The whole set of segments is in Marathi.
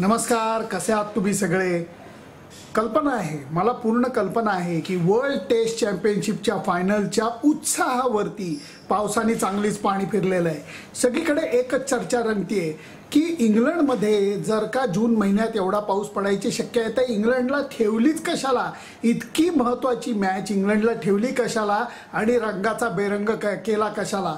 नमस्कार, कसे आहात तुम्ही सगळे? कल्पना आहे, मला पूर्ण कल्पना आहे की वर्ल्ड टेस्ट चॅम्पियनशिपच्या फायनलच्या उत्साहावरती पावसाने चांगलीच पाणी फिरलेलं आहे। सगळीकडे एकच चर्चा रंगतीये की इंग्लंडमध्ये जर का जून महिन्यात एवढा पाऊस पडायची शक्यता आहे, इंग्लंडला ठेवलीच कशाला? इतकी महत्त्वाची मॅच इंग्लंडला ठेवली कशाला आणि रंगाचा बेरंग केला कशाला?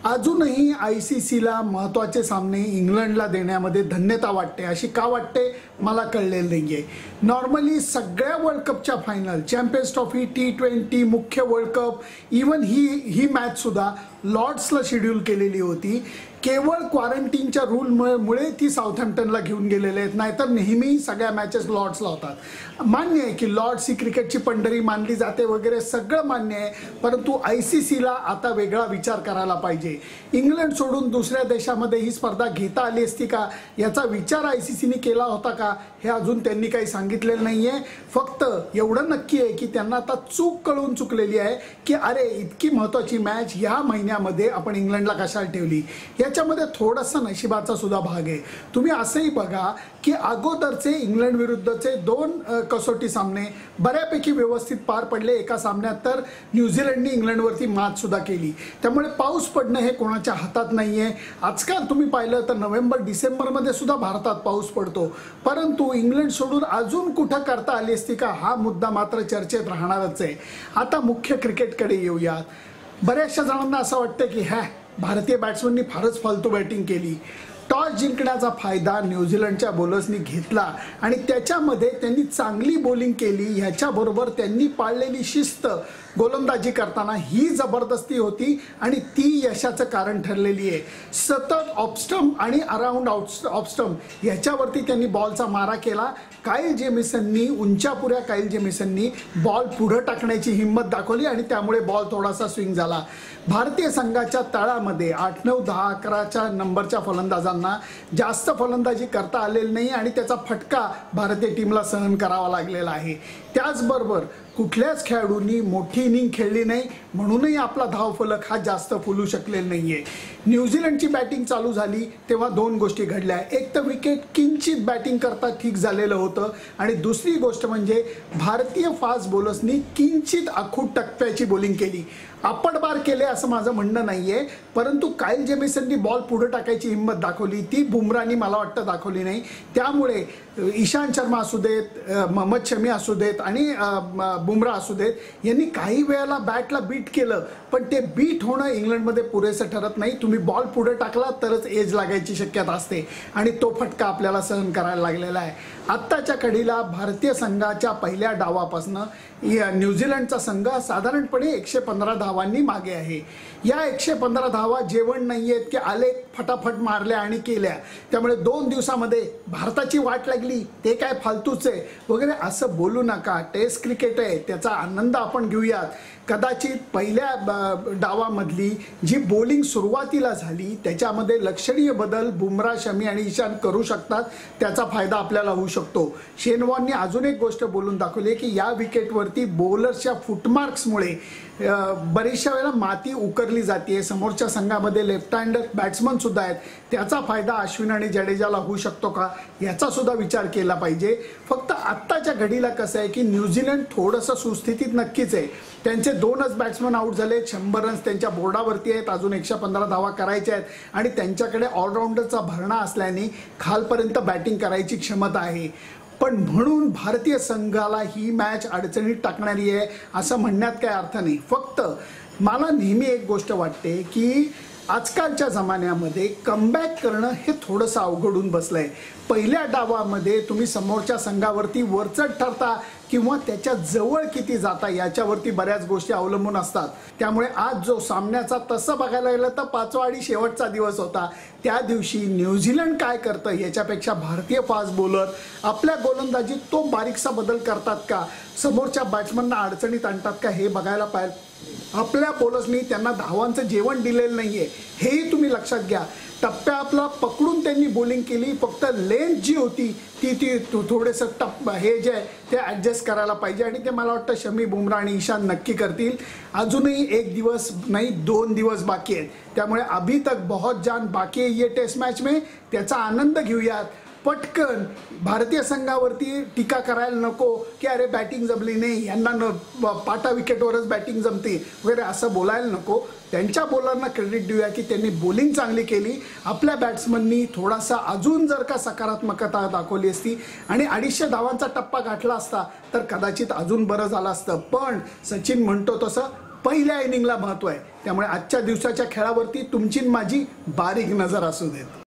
अजूनही ICCला महत्त्वाचे सामने इंग्लंडला देण्यामध्ये धन्यता वाटते। अशी का वाटते मला कळलेलं नाहीये। नॉर्मली सगळ्या वर्ल्ड कपच्या फायनल, चॅम्पियन्स ट्रॉफी, T20, मुख्य वर्ल्ड कप, इवन ही मॅच सुद्धा लॉर्ड्सला शेड्यूल केलेली होती। केवळ क्वारंटीनच्या रूलमुळे ती साऊथहॅम्प्टनला घेऊन गेलेले आहेत, नाहीतर नेहमी सगळ्या मॅचेस लॉर्ड्सला होतात। मान्य आहे की लॉर्ड्स ही क्रिकेटची पंढरी मानली जाते वगैरे, सगळं मान्य आहे, परंतु ICCला आता वेगळा विचार करायला पाहिजे। इंग्लंड सोडून दुसऱ्या देशामध्ये ही स्पर्धा घेता आली असती का, याचा विचार ICCने केला होता का, हे अजून त्यांनी काही सांगितलेलं नाहीये। फक्त एवढं नक्की आहे की त्यांना आता चूक कळून चुकलेली आहे की अरे इतकी महत्त्वाची मॅच ह्या महिन्यामध्ये आपण इंग्लंडला कशाला ठेवली। याच्यामध्ये थोडासा नशिबाचा सुद्धा भाग आहे। तुम्ही असंही बघा की अगोदरचे इंग्लंड विरुद्धचे 2 कसोटी सामने बऱ्यापैकी व्यवस्थित पार पडले। एका सामन्यात तर न्यूझीलंडने इंग्लंडवरती मात सुद्धा केली। त्यामुळे पाऊस पडणं हे कोणाच्या हातात नाहीये। आजकाल तुम्ही पाहिलं तर नोव्हेंबर डिसेंबरमध्ये सुद्धा भारतात पाऊस पडतो, परंतु इंग्लंड सोडून अजून कुठं करता आली असती का, हा मुद्दा मात्र चर्चेत राहणारच आहे। आता मुख्य क्रिकेटकडे येऊयात। बऱ्याचशा जणांना असं वाटतं की भारतीय बॅट्समननी फारच फालतू बॅटिंग केली। टॉस जिंकण्याचा फायदा न्यूझीलंडच्या बॉलर्सनी घेतला आणि त्याच्यामध्ये त्यांनी चांगली बॉलिंग केली। ह्याच्याबरोबर त्यांनी पाळलेली शिस्त गोलंदाजी करताना ही जबरदस्ती होती आणि ती यशाचं कारण ठरलेली आहे। सतत ऑफस्टंप आणि अराउंड ऑफस्टंप ह्याच्यावरती त्यांनी बॉलचा मारा केला। काईल जेमिसननी, उंचापुऱ्या काईल जेमिसननी बॉल पुढे टाकण्याची हिंमत दाखवली आणि त्यामुळे बॉल थोडासा स्विंग झाला। भारतीय संघाच्या तळामध्ये 8, 9, 10, 11च्या नंबरच्या फलंदाजांना जास्त फलंदाजी करता आलेली नाही आणि त्याचा फटका भारतीय टीमला सहन करावा लागलेला आहे। त्याचबरोबर कुठल्याच खेळाडूंनी मोठी इनिंग खेळली नाही, म्हणूनही आपला धावफलक हा जास्त फुलू शकलेला नाहीये। न्यूझीलंडची बॅटिंग चालू झाली तेव्हा 2 गोष्टी घडल्या। एक तर विकेट किंचित बॅटिंग करता ठीक झालेलं होतं आणि दुसरी गोष्ट म्हणजे भारतीय फास्ट बॉलर्सनी किंचित आखूड टप्प्याची बॉलिंग केली। आपटबार केले असं माझं म्हणणं नाहीये, परंतु काईल जेमिसननी बॉल पुढे टाकायची हिंमत दाखवली, ती बुमराहनी मला वाटतं दाखवली नाही। त्यामुळे ईशांत शर्मा असू देत, मोहम्मद शमी असू देत आणि बुमराह असू देत, यांनी काही वेळेला बॅटला बीट केलं, पण ते बीट होणं इंग्लंडमध्ये पुरेसं ठरत नाही। तुम्ही बॉल पुढे टाकला तरच एज लागायची शक्यता असते आणि तो फटका आपल्याला सहन करायला लागलेला आहे। आत्ताच्या घडीला भारतीय संघाच्या पहिल्या डावापासून न्यूझीलंडचा संघ साधारणपणे 115 धावांनी मागे आहे। या 115 धावा जेवण नाहीयेत की आले फटाफट मारल्या आणि केल्या, त्यामुळे 2 दिवसामध्ये भारताची वाट लागली, ते काय फालतूच आहे वगैरे असं बोलू नका। टेस्ट क्रिकेट आहे, त्याचा आनंद आपण घेऊयात। कदाचित पहिल्या डावामधली जी बॉलिंग सुरुवातीला झाली त्याच्यामध्ये लक्षणीय बदल बुमराह, शमी आणि ईशान करू शकतात, त्याचा फायदा आपल्याला होऊ शकतो। शेन वॉर्नने अजून एक गोष्ट बोलून दाखवली की या विकेटवरती बॉलर्सच्या फुटमार्क्समुळे बरेचशा वेळेला माती उकरली जाते। समोरच्या संघामध्ये लेफ्ट हँडर बॅट्समन सुद्धा आहेत, त्याचा फायदा अश्विन आणि जडेजाला होऊ शकतो का, याचा सुद्धा विचार केला पाहिजे। फक्त आत्ताच्या घडीला कसं आहे की न्यूझीलंड थोडंसं सुस्थितीत नक्कीच आहे। त्यांचे 2च बॅट्समन आउट झाले, 100 रन्स त्यांच्या बोर्डावरती आहेत, अजून 115 धावा करायच्या आहेत आणि त्यांच्याकडे ऑलराऊंडरचा भरणा असल्याने खालपर्यंत बॅटिंग करायची क्षमता आहे। पण म्हणून भारतीय संघाला ही मॅच अडचणीत टाकणारी आहे असं म्हणण्यात काही अर्थ नाही। फक्त मला नेहमी एक गोष्ट वाटते की आजकालच्या जमान्यामध्ये कमबॅक करणं हे थोडंसं अवघडून बसलंय। पहिल्या डावामध्ये तुम्ही समोरच्या संघावरती वरचढ ठरता किंवा त्याच्या जवळ किती जाता याच्यावरती बऱ्याच गोष्टी अवलंबून असतात। त्यामुळे आज जो सामन्याचा तसं बघायला गेलं तर 5वा आणि शेवटचा दिवस होता, त्या दिवशी न्यूझीलंड काय करतं याच्यापेक्षा भारतीय फास्ट बॉलर आपल्या गोलंदाजीत तो बारीकसा बदल करतात का, समोरच्या बॅट्समनना अडचणीत आणतात का, हे बघायला पाहिजे। आपल्या बॉलर्सनी त्यांना धावांचं जेवण दिलेलं नाहीये, हेही तुम्ही लक्षात घ्या। टप्प्या आपला पकडून त्यांनी बॉलिंग केली, फक्त लेंथ जी होती ती थोडेसं हे जे ते ॲडजस्ट करायला पाहिजे आणि ते मला वाटतं शमी, बुमराह आणि ईशान नक्की करतील। अजूनही 1 दिवस नाही 2 दिवस बाकी आहेत, त्यामुळे अभी तक बहुत जान बाकी है ये टेस्ट मैच में, त्याचा आनंद घेऊयात। पटकन भारतीय संघावरती टीका करायला नको की अरे बॅटिंग जमली नाही, यांना पाटा विकेटवरच बॅटिंग जमते वगैरे असं बोलायला नको. त्यांच्या बॉलरना क्रेडिट देऊया की त्यांनी बॉलिंग चांगली केली. आपल्या बॅट्समननी थोडासा अजून जर का सकारात्मकता दाखवली असती आणि 250 धावांचा टप्पा गाठला असता तर कदाचित अजून बरं झालं असतं. पण सचिन म्हणतो तसं पहिल्या इनिंगला महत्त्व आहे. त्यामुळे आजच्या दिवसाच्या खेळावरती तुमची माझी बारीक नजर असू देत.